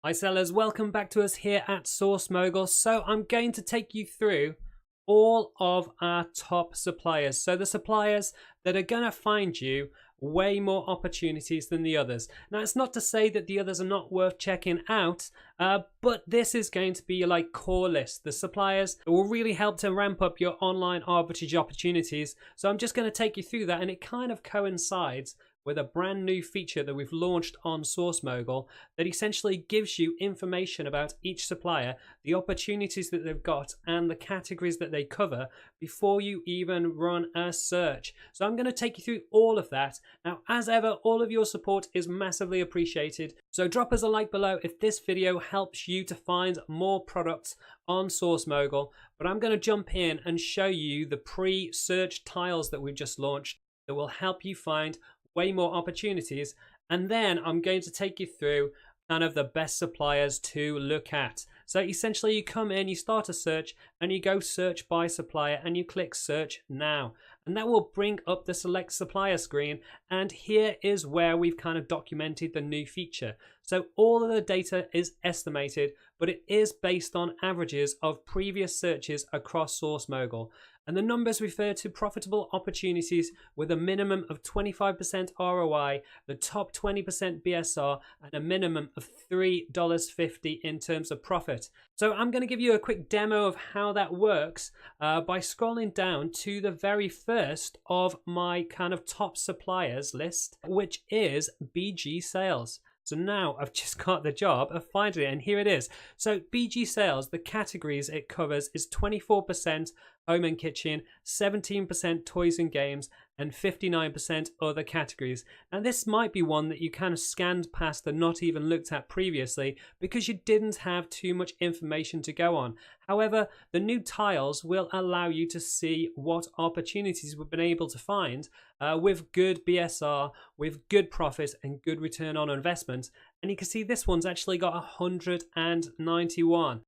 Hi sellers, welcome back to us here at SourceMogul. So I'm going to take you through all of our top suppliers. So the suppliers that are going to find you way more opportunities than the others. Now it's not to say that the others are not worth checking out, but this is going to be your core list. The suppliers that will really help to ramp up your online arbitrage opportunities. So I'm just going to take you through that, and it kind of coincides with a brand new feature that we've launched on SourceMogul that essentially gives you information about each supplier, the opportunities that they've got, and the categories that they cover before you even run a search. So I'm going to take you through all of that. Now, as ever, all of your support is massively appreciated. So drop us a like below if this video helps you to find more products on SourceMogul. But I'm going to jump in and show you the pre-search tiles that we've just launched that will help you find way more opportunities, and then I'm going to take you through kind of the best suppliers to look at. So essentially you come in, you start a search, and you go search by supplier, and you click search now, and that will bring up the select supplier screen. And here is where we've kind of documented the new feature. So all of the data is estimated, but it is based on averages of previous searches across SourceMogul. And the numbers refer to profitable opportunities with a minimum of 25% ROI, the top 20% BSR, and a minimum of $3.50 in terms of profit. So I'm going to give you a quick demo of how that works by scrolling down to the very first of my kind of top suppliers list, which is BG Sales. So now I've just got the job of finding it, and here it is. So BG Sales, the categories it covers is 24% home and kitchen, 17% toys and games, and 59% other categories. And this might be one that you kind of scanned past and not even looked at previously because you didn't have too much information to go on. However, the new tiles will allow you to see what opportunities we've been able to find with good BSR, with good profit and good return on investment. And you can see this one's actually got 191.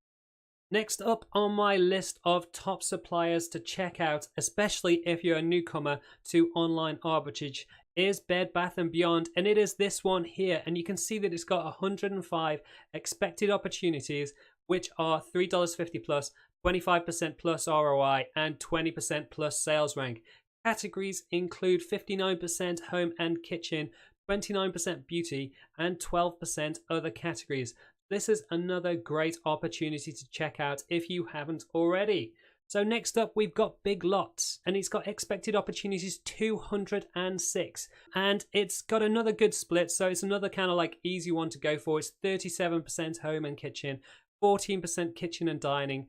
Next up on my list of top suppliers to check out, especially if you're a newcomer to online arbitrage, is Bed Bath & Beyond, and it is this one here. And you can see that it's got 105 expected opportunities, which are $3.50 plus, 25% plus ROI, and 20% plus sales rank. Categories include 59% home and kitchen, 29% beauty, and 12% other categories. This is another great opportunity to check out if you haven't already. So next up, we've got Big Lots, and it's got expected opportunities 206, and it's got another good split. So it's another kind of easy one to go for. It's 37% home and kitchen, 14% kitchen and dining,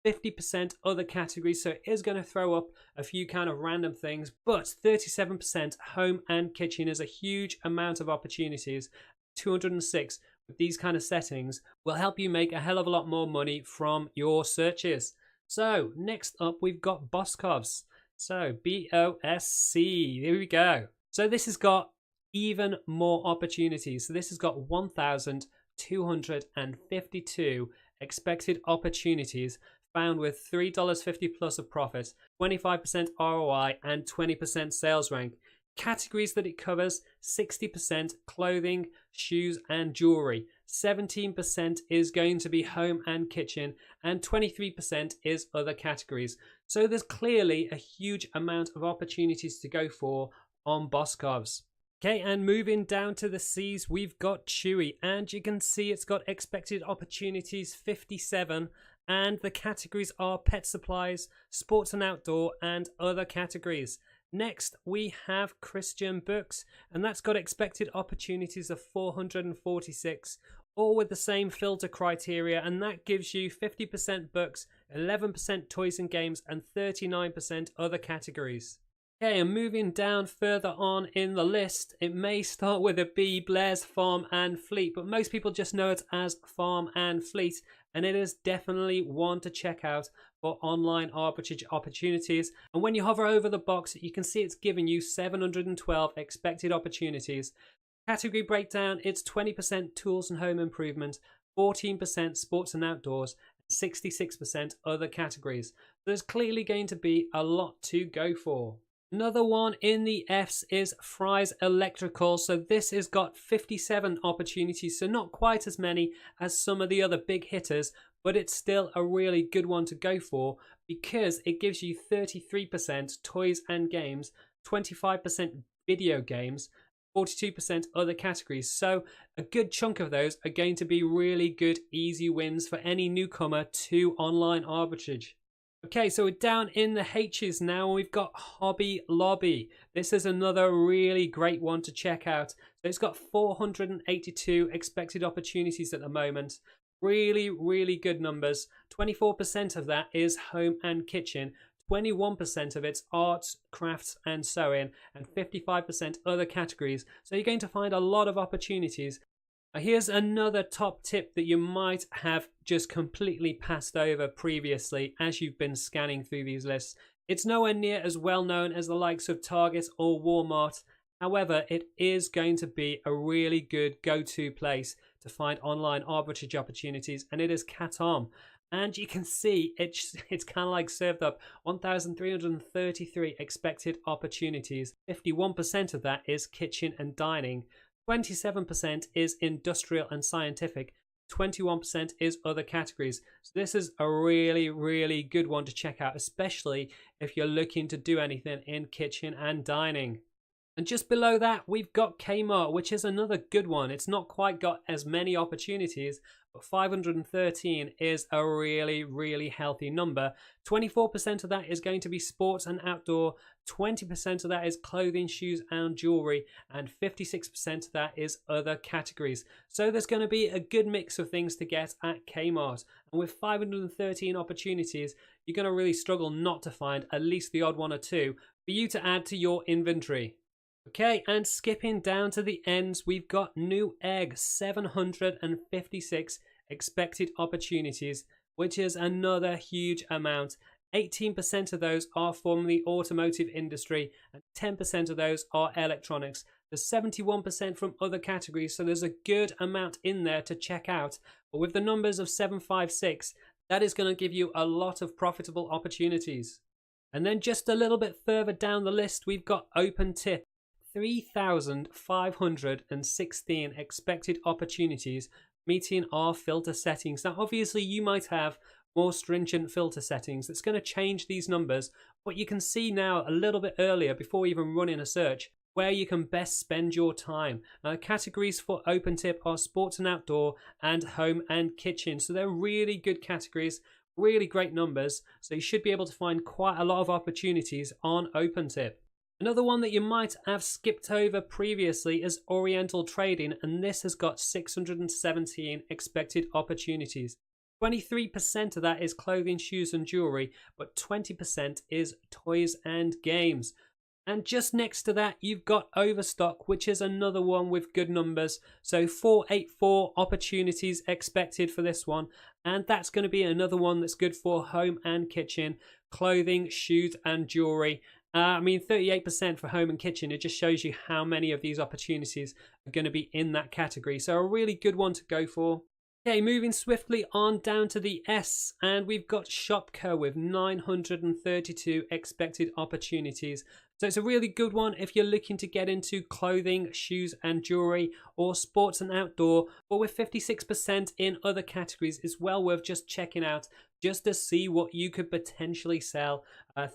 50% other categories, so it is going to throw up a few kind of random things, but 37% home and kitchen is a huge amount of opportunities. 206 with these kind of settings will help you make a hell of a lot more money from your searches. So next up, we've got Boscovs. So B-O-S-C, here we go. So this has got even more opportunities. So this has got 1,252 expected opportunities found with $3.50 plus of profit, 25% ROI, and 20% sales rank. Categories that it covers: 60% clothing, shoes, and jewelry, 17% is going to be home and kitchen, and 23% is other categories. So there's clearly a huge amount of opportunities to go for on Boscovs. Okay, and moving down to the C's, we've got Chewy, and you can see it's got expected opportunities 57, and the categories are pet supplies, sports and outdoor, and other categories. Next, we have Christian Books, and that's got expected opportunities of 446, all with the same filter criteria, and that gives you 50% books, 11% toys and games, and 39% other categories. Okay, and moving down further on in the list, it may start with a B, Blair's Farm and Fleet, but most people just know it as Farm and Fleet, and it is definitely one to check out for online arbitrage opportunities. And when you hover over the box, you can see it's giving you 712 expected opportunities. Category breakdown, it's 20% tools and home improvement, 14% sports and outdoors, and 66% other categories. There's clearly going to be a lot to go for. Another one in the Fs is Fry's Electrical. So this has got 57 opportunities, so not quite as many as some of the other big hitters, but it's still a really good one to go for because it gives you 33% toys and games, 25% video games, 42% other categories. So a good chunk of those are going to be really good, easy wins for any newcomer to online arbitrage. Okay, so we're down in the H's now, and we've got Hobby Lobby. This is another really great one to check out. So it's got 482 expected opportunities at the moment. Really, really good numbers. 24% of that is home and kitchen. 21% of it's arts, crafts and sewing, and 55% other categories. So you're going to find a lot of opportunities. Here's another top tip that you might have just completely passed over previously as you've been scanning through these lists. It's nowhere near as well known as the likes of Target or Walmart. However, it is going to be a really good go-to place to find online arbitrage opportunities, and it is Katom. And you can see it's kind of like served up 1,333 expected opportunities. 51% of that is kitchen and dining. 27% is industrial and scientific. 21% is other categories. So this is a really, really good one to check out, especially if you're looking to do anything in kitchen and dining. And just below that, we've got Kmart, which is another good one. It's not quite got as many opportunities, but 513 is a really, really healthy number. 24% of that is going to be sports and outdoor. 20% of that is clothing, shoes and jewelry, and 56% of that is other categories. So there's going to be a good mix of things to get at Kmart. And with 513 opportunities, you're going to really struggle not to find at least the odd one or two for you to add to your inventory. Okay, and skipping down to the ends, we've got NewEgg, 756 expected opportunities, which is another huge amount. 18% of those are from the automotive industry, and 10% of those are electronics. There's 71% from other categories, so there's a good amount in there to check out. But with the numbers of 756, that is going to give you a lot of profitable opportunities. And then just a little bit further down the list, we've got OpenTip. 3,516 expected opportunities meeting our filter settings. Now obviously you might have more stringent filter settings that's going to change these numbers, but you can see now a little bit earlier before even running a search where you can best spend your time. Categories for OpenTip are sports and outdoor and home and kitchen, so they're really good categories, really great numbers, so you should be able to find quite a lot of opportunities on OpenTip. Another one that you might have skipped over previously is Oriental Trading, and this has got 617 expected opportunities. 23% of that is clothing, shoes and jewelry, but 20% is toys and games. And just next to that, you've got Overstock, which is another one with good numbers. So 484 opportunities expected for this one. And that's going to be another one that's good for home and kitchen, clothing, shoes and jewelry. 38% for home and kitchen. It just shows you how many of these opportunities are going to be in that category. So a really good one to go for. Okay, moving swiftly on down to the S, and we've got Shopko with 932 expected opportunities. So it's a really good one if you're looking to get into clothing, shoes and jewelry, or sports and outdoor. But with 56% in other categories, it's well worth just checking out just to see what you could potentially sell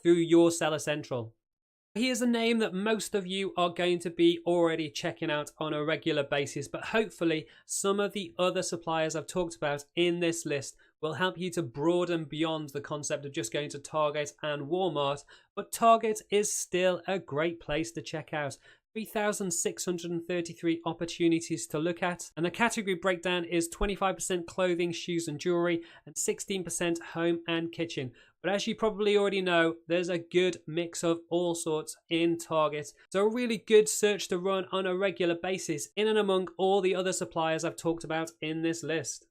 through your Seller Central. Here's a name that most of you are going to be already checking out on a regular basis, but hopefully some of the other suppliers I've talked about in this list will help you to broaden beyond the concept of just going to Target and Walmart. But Target is still a great place to check out. 3,633 opportunities to look at, and the category breakdown is 25% clothing, shoes and jewelry, and 16% home and kitchen. But as you probably already know, there's a good mix of all sorts in Target. So a really good search to run on a regular basis in and among all the other suppliers I've talked about in this list.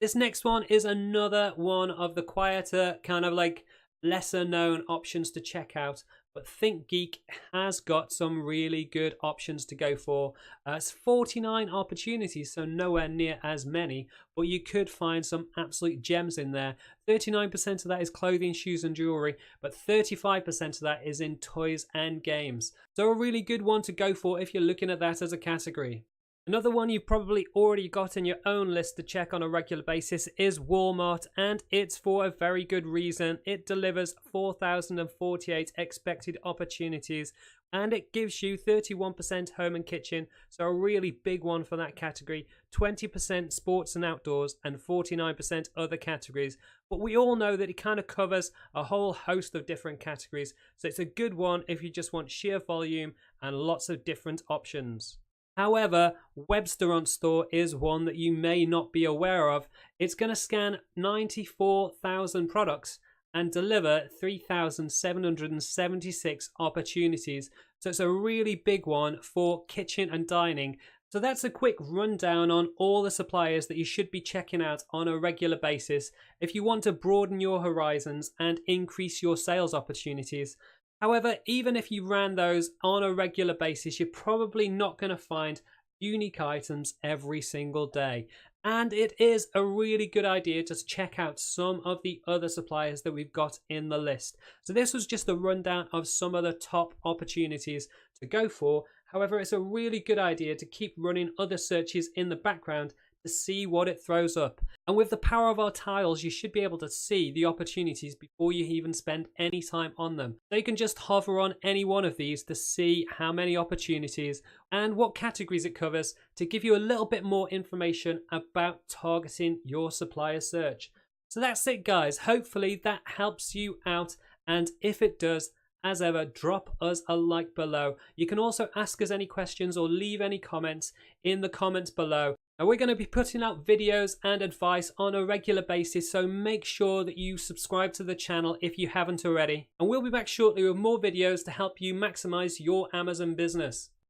This next one is another one of the quieter, kind of like lesser known options to check out, but ThinkGeek has got some really good options to go for. It's 49 opportunities, so nowhere near as many, but you could find some absolute gems in there. 39% of that is clothing, shoes and jewelry, but 35% of that is in toys and games. So a really good one to go for if you're looking at that as a category. Another one you've probably already got in your own list to check on a regular basis is Walmart, and it's for a very good reason. It delivers 4,048 expected opportunities, and it gives you 31% home and kitchen, so a really big one for that category, 20% sports and outdoors, and 49% other categories. But we all know that it kind of covers a whole host of different categories, so it's a good one if you just want sheer volume and lots of different options. However, Webstaurant Store is one that you may not be aware of. It's going to scan 94,000 products and deliver 3,776 opportunities. So it's a really big one for kitchen and dining. So that's a quick rundown on all the suppliers that you should be checking out on a regular basis if you want to broaden your horizons and increase your sales opportunities. However, even if you ran those on a regular basis, you're probably not going to find unique items every single day. And it is a really good idea to check out some of the other suppliers that we've got in the list. So this was just a rundown of some of the top opportunities to go for. However, it's a really good idea to keep running other searches in the background to see what it throws up. And with the power of our tiles, you should be able to see the opportunities before you even spend any time on them. So you can just hover on any one of these to see how many opportunities and what categories it covers to give you a little bit more information about targeting your supplier search. So that's it, guys. Hopefully that helps you out, and if it does, as ever, drop us a like below. You can also ask us any questions or leave any comments in the comments below. Now, we're going to be putting out videos and advice on a regular basis, so make sure that you subscribe to the channel if you haven't already. And we'll be back shortly with more videos to help you maximize your Amazon business.